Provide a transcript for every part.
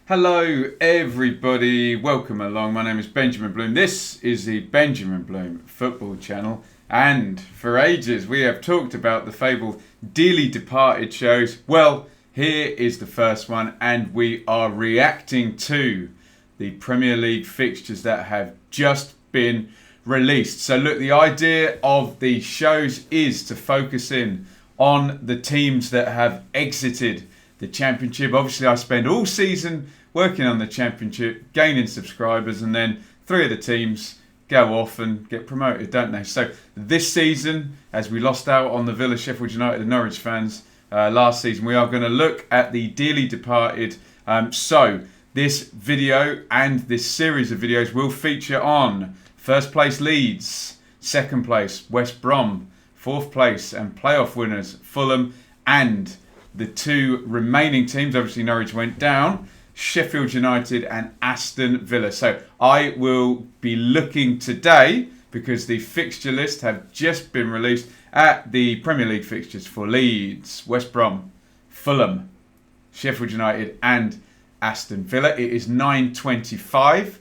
Hello everybody, welcome along. My name is Benjamin Bloom. This is the Benjamin Bloom Football Channel, and for ages we have talked about the fabled dearly departed shows. Well, here is the first one, and we are reacting to the Premier League fixtures that have just been released. So look, the idea of the shows is to focus in on the teams that have exited the Championship. Obviously, I spend all season working on the Championship, gaining subscribers, and then three of the teams go off and get promoted, don't they? So this season, as we lost out on the Villa, Sheffield United and Norwich fans last season, we are going to look at the dearly departed. So this video and this series of videos will feature on first place Leeds, second place West Brom, fourth place and playoff winners Fulham, and the two remaining teams, obviously Norwich went down, Sheffield United and Aston Villa. So I will be looking today, because the fixture list have just been released, at the Premier League fixtures for Leeds, West Brom, Fulham, Sheffield United and Aston Villa. It is 9:25.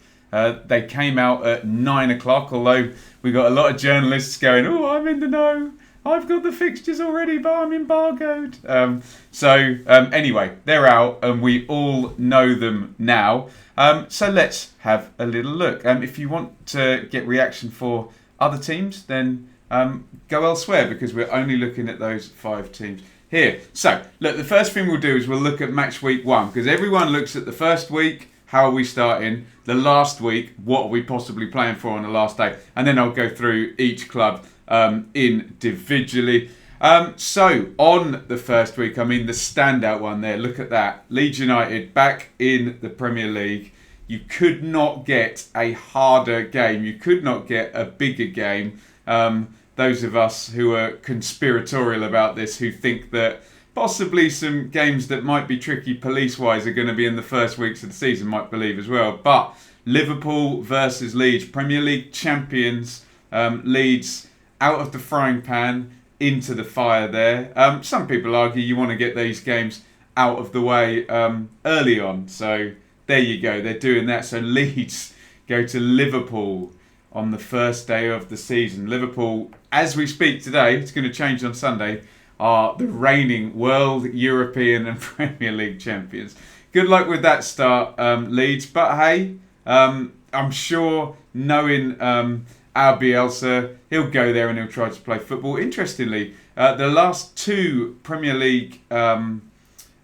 They came out at 9 o'clock, although we got a lot of journalists going, "Oh, I'm in the know. I've got the fixtures already, but I'm embargoed." Anyway, they're out and we all know them now. So let's have a little look. If you want to get reaction for other teams, then go elsewhere, because we're only looking at those five teams here. So look, the first thing we'll do is we'll look at match week 1, because everyone looks at the first week, how are we starting, the last week, what are we possibly playing for on the last day, and then I'll go through each club individually. So on the first week, I mean the standout one there, look at that, Leeds United back in the Premier League. You could not get a harder game, you could not get a bigger game. Those of us who are conspiratorial about this, who think that possibly some games that might be tricky police-wise are going to be in the first weeks of the season, might believe as well. But Liverpool versus Leeds, Premier League champions, Leeds out of the frying pan into the fire there. Some people argue you want to get these games out of the way early on. So there you go, they're doing that. So Leeds go to Liverpool on the first day of the season. Liverpool, as we speak today, it's going to change on Sunday, are the reigning World, European and Premier League champions. Good luck with that start, Leeds. But hey, I'm sure knowing our Bielsa, he'll go there and he'll try to play football. Interestingly, the last two Premier League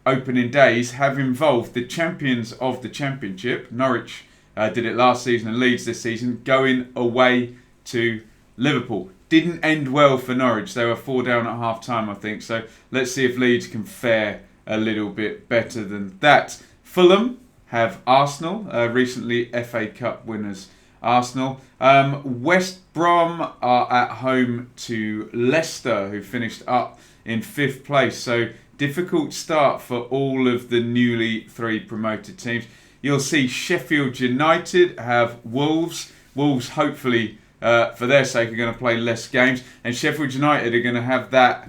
opening days have involved the champions of the Championship. Norwich did it last season and Leeds this season, going away to Liverpool. Didn't end well for Norwich. They were 4 down at half time, I think. So let's see if Leeds can fare a little bit better than that. Fulham have Arsenal, recently FA Cup winners Arsenal. West Brom are at home to Leicester, who finished up in 5th place. So difficult start for all of the newly 3 promoted teams. You'll see Sheffield United have Wolves. Wolves, hopefully, for their sake, are going to play less games. And Sheffield United are going to have that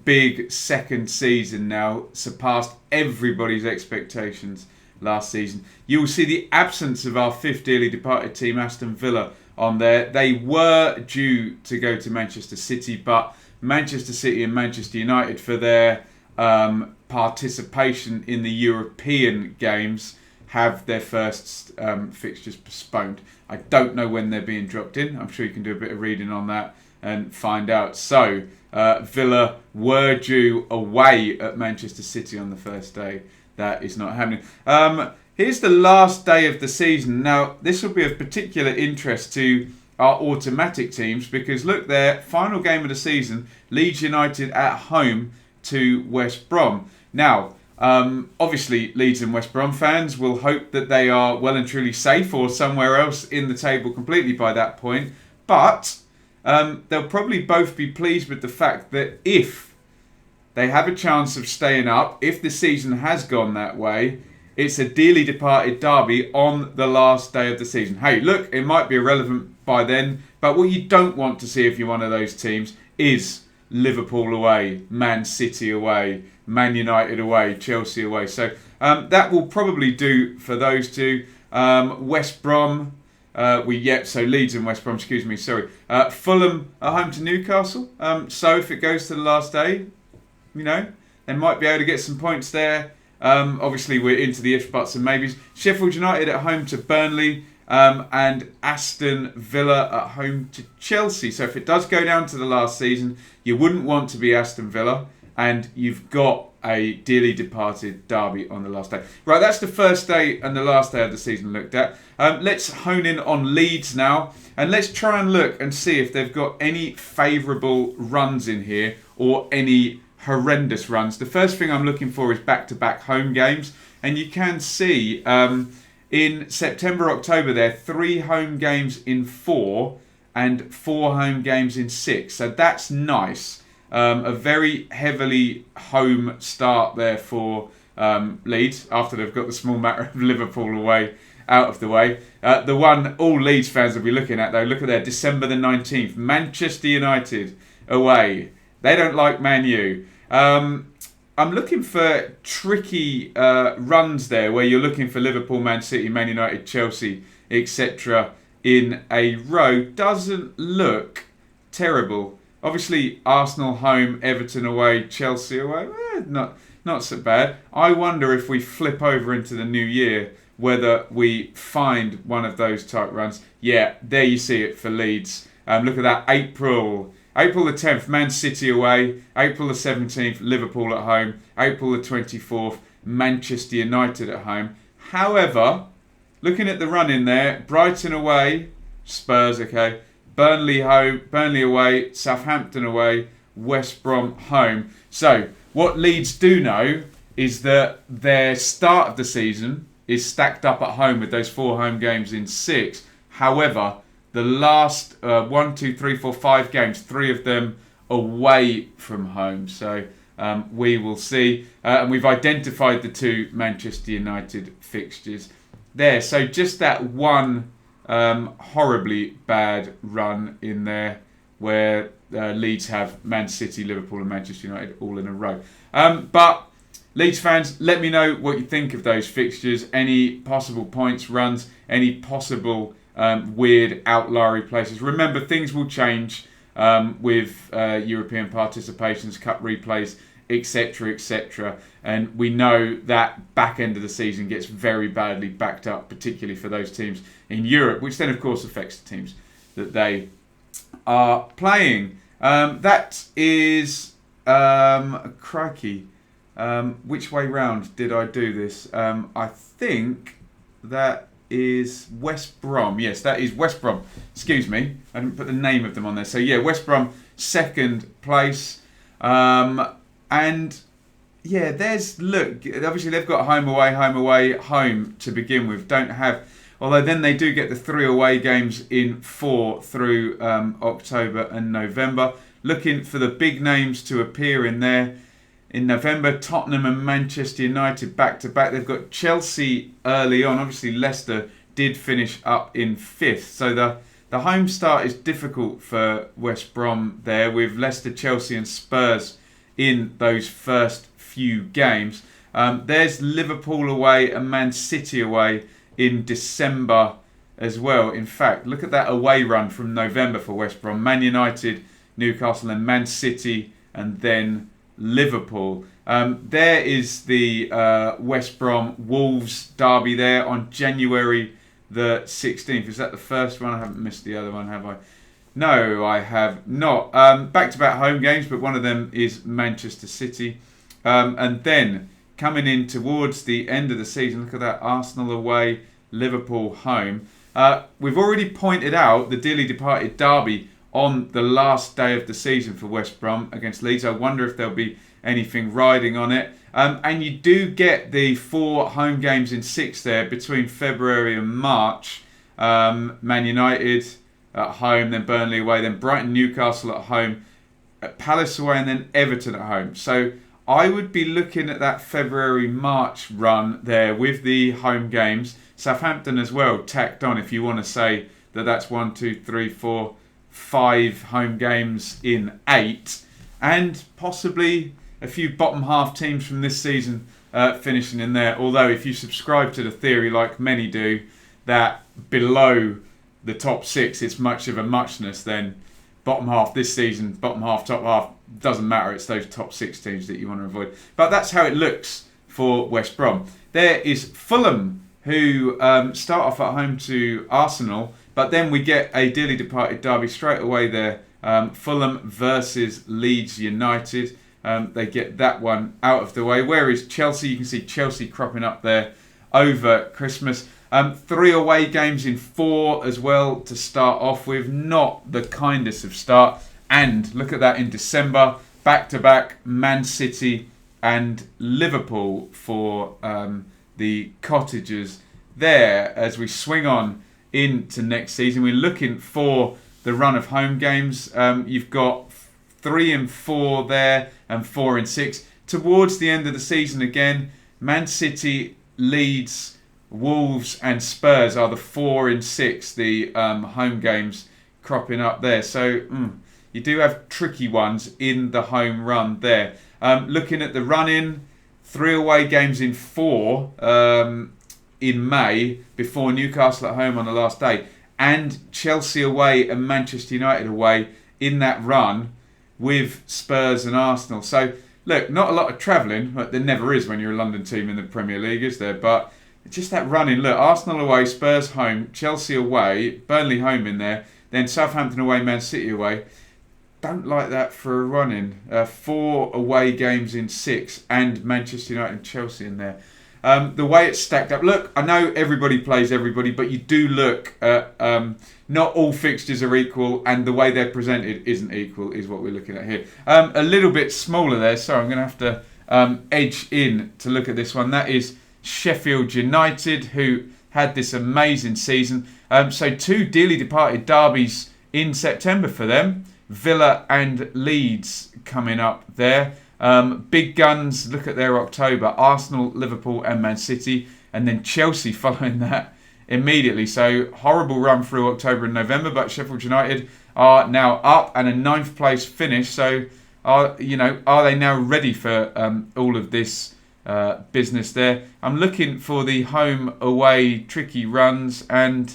big second season now, surpassed everybody's expectations last season. You will see the absence of our 5th dearly departed team, Aston Villa, on there. They were due to go to Manchester City, but Manchester City and Manchester United, for their participation in the European games, have their first fixtures postponed. I don't know when they're being dropped in. I'm sure you can do a bit of reading on that and find out. So Villa were due away at Manchester City on the first day. That is not happening. Here's the last day of the season. Now, this will be of particular interest to our automatic teams, because look there, final game of the season, Leeds United at home to West Brom. Now, obviously, Leeds and West Brom fans will hope that they are well and truly safe or somewhere else in the table completely by that point. But they'll probably both be pleased with the fact that if they have a chance of staying up, if the season has gone that way, it's a dearly departed derby on the last day of the season. Hey, look, it might be irrelevant by then, but what you don't want to see if you're one of those teams is Liverpool away, Man City away, Man United away, Chelsea away. So that will probably do for those two. West Brom, so Leeds and West Brom, Fulham are home to Newcastle. So if it goes to the last day, they might be able to get some points there. Obviously, we're into the ifs, buts and maybes. Sheffield United at home to Burnley, and Aston Villa at home to Chelsea. So if it does go down to the last season, you wouldn't want to be Aston Villa, and you've got a dearly departed derby on the last day. Right, that's the first day and the last day of the season looked at. Let's hone in on Leeds now, and let's try and look and see if they've got any favourable runs in here or any horrendous runs. The first thing I'm looking for is back-to-back home games, and you can see in September, October there, 3 home games in 4 and 4 home games in 6. So that's nice. A very heavily home start there for Leeds after they've got the small matter of Liverpool away out of the way. The one all Leeds fans will be looking at though, look at there, December the 19th, Manchester United away. They don't like Man U. I'm looking for tricky runs there where you're looking for Liverpool, Man City, Man United, Chelsea, etc. in a row. Doesn't look terrible. Obviously, Arsenal home, Everton away, Chelsea away. Not so bad. I wonder if we flip over into the new year, whether we find one of those type runs. Yeah, there you see it for Leeds. Look at that, April the 10th, Man City away. April the 17th, Liverpool at home. April the 24th, Manchester United at home. However, looking at the run in there, Brighton away, Spurs, okay. Burnley away, Southampton away, West Brom home. So, what Leeds do know is that their start of the season is stacked up at home with those 4 home games in 6. However, the last 5 games, 3 of them away from home. So we will see. And we've identified the 2 Manchester United fixtures there. So just that one horribly bad run in there where Leeds have Man City, Liverpool and Manchester United all in a row. But Leeds fans, let me know what you think of those fixtures. Any possible points runs, any possible weird outlier places. Remember, things will change with European participations, cup replays, etc. And we know that back end of the season gets very badly backed up, particularly for those teams in Europe, which then of course affects the teams that they are playing. That is crikey. Which way round did I do this? I think that is West Brom. Yes, that is West Brom. Excuse me, I didn't put the name of them on there. So yeah, West Brom, 2nd place. And yeah, obviously they've got home, away, home to begin with. Although then they do get the 3 away games in 4 through October and November. Looking for the big names to appear in there. In November, Tottenham and Manchester United back-to-back. They've got Chelsea early on. Obviously, Leicester did finish up in 5th. So the home start is difficult for West Brom there with Leicester, Chelsea and Spurs in those first few games. There's Liverpool away and Man City away in December as well. In fact, look at that away run from November for West Brom. Man United, Newcastle and Man City and then Liverpool. There is the West Brom Wolves derby there on January the 16th. Is that the first one? I haven't missed the other one, have I? No, I have not. Back-to-back home games, but one of them is Manchester City. And then coming in towards the end of the season, look at that, Arsenal away, Liverpool home. We've already pointed out the dearly departed derby on the last day of the season for West Brom against Leeds. I wonder if there'll be anything riding on it. And you do get the 4 home games in 6 there between February and March. Man United at home, then Burnley away, then Brighton, Newcastle at home, Palace away and then Everton at home. So I would be looking at that February-March run there with the home games. Southampton as well tacked on if you want to say that that's 1, 2, 3, 4, 5 home games in 8, and possibly a few bottom half teams from this season finishing in there. Although if you subscribe to the theory, like many do, that below the top 6 it's much of a muchness, then bottom half this season, bottom half, top half, doesn't matter. It's those top 6 teams that you want to avoid. But that's how it looks for West Brom. There is Fulham, who start off at home to Arsenal, but then we get a dearly departed derby straight away there. Fulham versus Leeds United. They get that one out of the way. Where is Chelsea? You can see Chelsea cropping up there over Christmas. 3 away games in 4 as well to start off with. Not the kindest of start. And look at that in December. Back-to-back Man City and Liverpool for the Cottagers there as we swing on into next season. We're looking for the run of home games. You've got 3 and 4 there and 4 and 6. Towards the end of the season again, Man City, Leeds, Wolves and Spurs are the 4 and 6, the home games cropping up there. So you do have tricky ones in the home run there. Looking at the run-in, 3 away games in 4 in May before Newcastle at home on the last day. And Chelsea away and Manchester United away in that run with Spurs and Arsenal. So, look, not a lot of travelling, but there never is when you're a London team in the Premier League, is there? But just that run-in. Look, Arsenal away, Spurs home, Chelsea away, Burnley home in there, then Southampton away, Man City away. Don't like that for a run-in. 4 away games in 6 and Manchester United and Chelsea in there. The way it's stacked up. Look, I know everybody plays everybody, but you do look at not all fixtures are equal, and the way they're presented isn't equal, is what we're looking at here. A little bit smaller there, so I'm going to have to edge in to look at this one. That is Sheffield United, who had this amazing season. So 2 dearly departed derbies in September for them. Villa and Leeds coming up there. Big guns, look at their October. Arsenal, Liverpool and Man City. And then Chelsea following that immediately. So horrible run through October and November. But Sheffield United are now up and a 9th place finish. So are they now ready for all of this business there? I'm looking for the home away tricky runs, and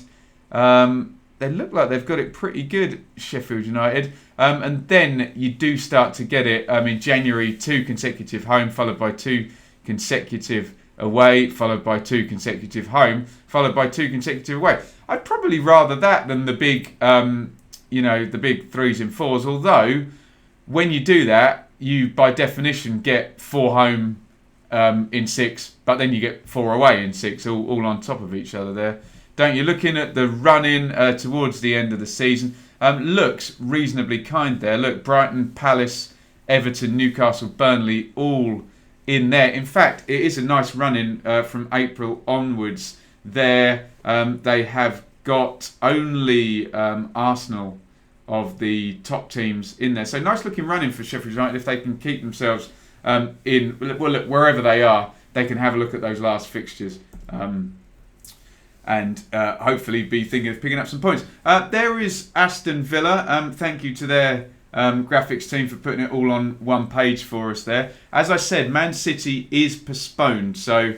they look like they've got it pretty good, Sheffield United. And then you do start to get it in January, 2 consecutive home, followed by 2 consecutive away, followed by 2 consecutive home, followed by 2 consecutive away. I'd probably rather that than the big, the big 3s and 4s. Although, when you do that, you by definition get 4 home in 6, but then you get 4 away in 6, all on top of each other there. Don't you? Looking at the run-in towards the end of the season, looks reasonably kind there. Look, Brighton, Palace, Everton, Newcastle, Burnley, all in there. In fact, it is a nice run-in from April onwards there. They have got only Arsenal of the top teams in there. So nice looking run-in for Sheffield United. If they can keep themselves look, wherever they are, they can have a look at those last fixtures. And hopefully be thinking of picking up some points. There is Aston Villa. Thank you to their graphics team for putting it all on one page for us there. As I said, Man City is postponed. So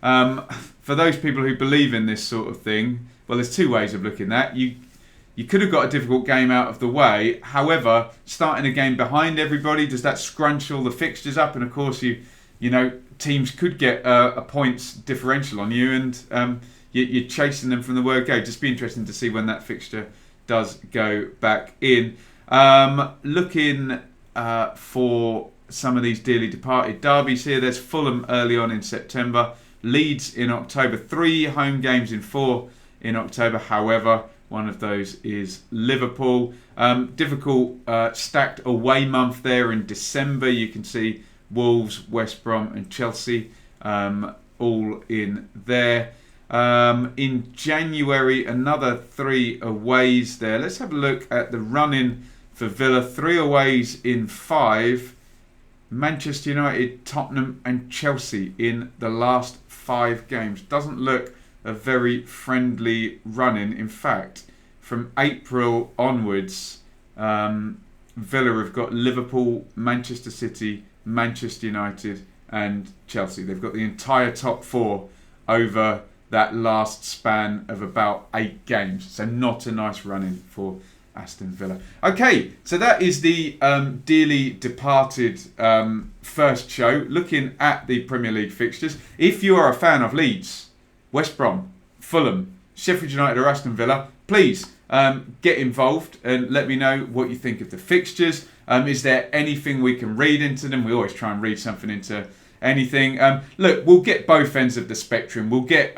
for those people who believe in this sort of thing, well, there's 2 ways of looking at that. You could have got a difficult game out of the way. However, starting a game behind everybody, does that scrunch all the fixtures up? And of course, teams could get a points differential on you, and you're chasing them from the word go. Just be interesting to see when that fixture does go back in. Looking for some of these dearly departed derbies here. There's Fulham early on in September. Leeds in October. 3 home games in 4 in October. However, one of those is Liverpool. Difficult stacked away month there in December. You can see Wolves, West Brom and Chelsea all in there. In January, another 3 aways there. Let's have a look at the run-in for Villa. 3 aways in 5. Manchester United, Tottenham and Chelsea in the last 5 games. Doesn't look a very friendly run-in. In fact, from April onwards, Villa have got Liverpool, Manchester City, Manchester United and Chelsea. They've got the entire top four over that last span of about 8 games. So not a nice run-in for Aston Villa. Okay, so that is the dearly departed first show, looking at the Premier League fixtures. If you are a fan of Leeds, West Brom, Fulham, Sheffield United or Aston Villa, please get involved and let me know what you think of the fixtures. Is there anything we can read into them? We always try and read something into anything. Look, we'll get both ends of the spectrum. We'll get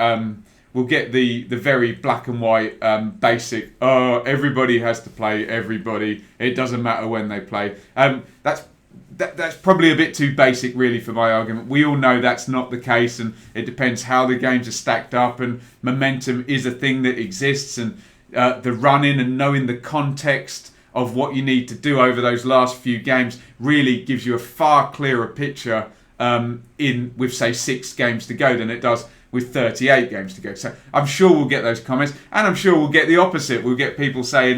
the very black and white basic. Oh, everybody has to play everybody. It doesn't matter when they play. That's probably a bit too basic, really, for my argument. We all know that's not the case, and it depends how the games are stacked up. And momentum is a thing that exists, and the run-in and knowing the context of what you need to do over those last few games really gives you a far clearer picture with, say, 6 games to go than it does with 38 games to go. So I'm sure we'll get those comments, and I'm sure we'll get the opposite. We'll get people saying,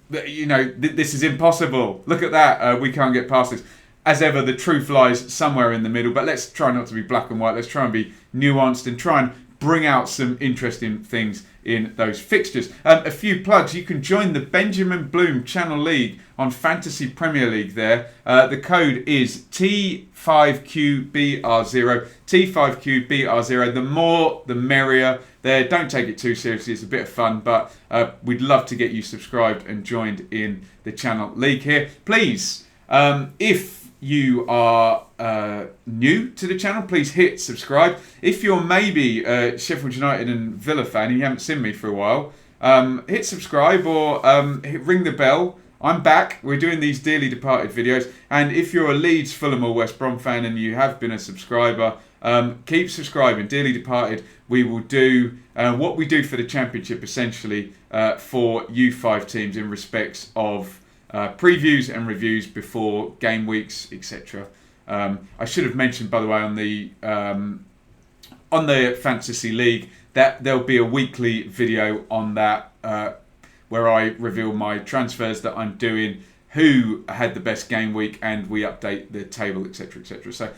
this is impossible. Look at that. We can't get past this. As ever, the truth lies somewhere in the middle, but let's try not to be black and white. Let's try and be nuanced and try and bring out some interesting things in those fixtures. A few plugs. You can join the Benjamin Bloom Channel League on Fantasy Premier League there. The code is T5QBR0. T5QBR0. The more, the merrier. There, don't take it too seriously. It's a bit of fun, but we'd love to get you subscribed and joined in the Channel League here. Please, if you are new to the channel, please hit subscribe. If you're maybe a Sheffield United and Villa fan and you haven't seen me for a while, hit subscribe or ring the bell. I'm back. We're doing these dearly departed videos. And if you're a Leeds, Fulham or West Brom fan and you have been a subscriber, keep subscribing. Dearly departed. We will do what we do for the Championship, essentially, for U5 teams in respects of previews and reviews before game weeks, etc. I should have mentioned, by the way, on the Fantasy League that there'll be a weekly video on that where I reveal my transfers that I'm doing, who had the best game week, and we update the table, etc., etc. So,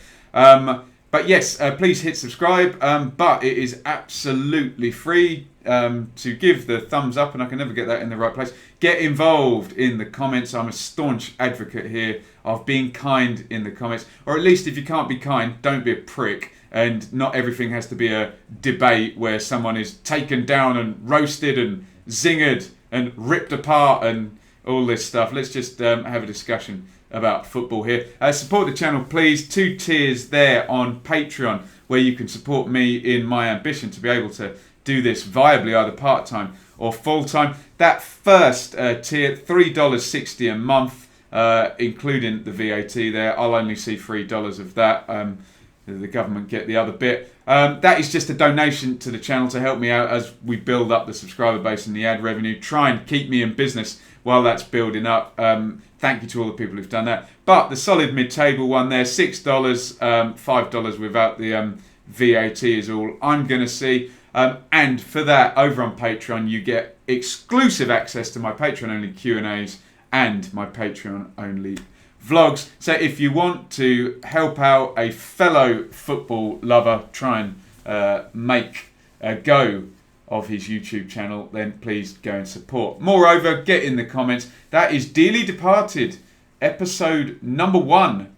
but yes, please hit subscribe. But it is absolutely free to give the thumbs up, and I can never get that in the right place. Get involved in the comments. I'm a staunch advocate here of being kind in the comments, or at least if you can't be kind, don't be a prick. And not everything has to be a debate where someone is taken down and roasted and zingered and ripped apart and all this stuff. Let's just have a discussion about football here. Support the channel, please. 2 tiers there on Patreon where you can support me in my ambition to be able to do this viably, either part-time or full-time. That first tier, $3.60 a month, including the VAT there. I'll only see $3 of that. The government get the other bit. That is just a donation to the channel to help me out as we build up the subscriber base and the ad revenue. Try and keep me in business while that's building up. Thank you to all the people who've done that. But the solid mid-table one there, $6, $5 without the VAT is all I'm going to see. And for that, over on Patreon, you get exclusive access to my Patreon-only Q&As and my Patreon-only vlogs. So if you want to help out a fellow football lover, try and make a go of his YouTube channel, then please go and support. Moreover, get in the comments. That is Dearly Departed, episode number 1,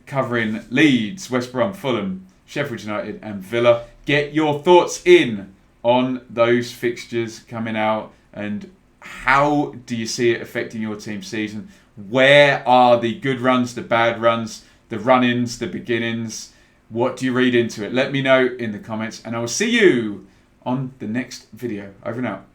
covering Leeds, West Brom, Fulham, Sheffield United and Villa. Get your thoughts in on those fixtures coming out, and how do you see it affecting your team's season? Where are the good runs, the bad runs, the run-ins, the beginnings? What do you read into it? Let me know in the comments, and I will see you on the next video. Over and out.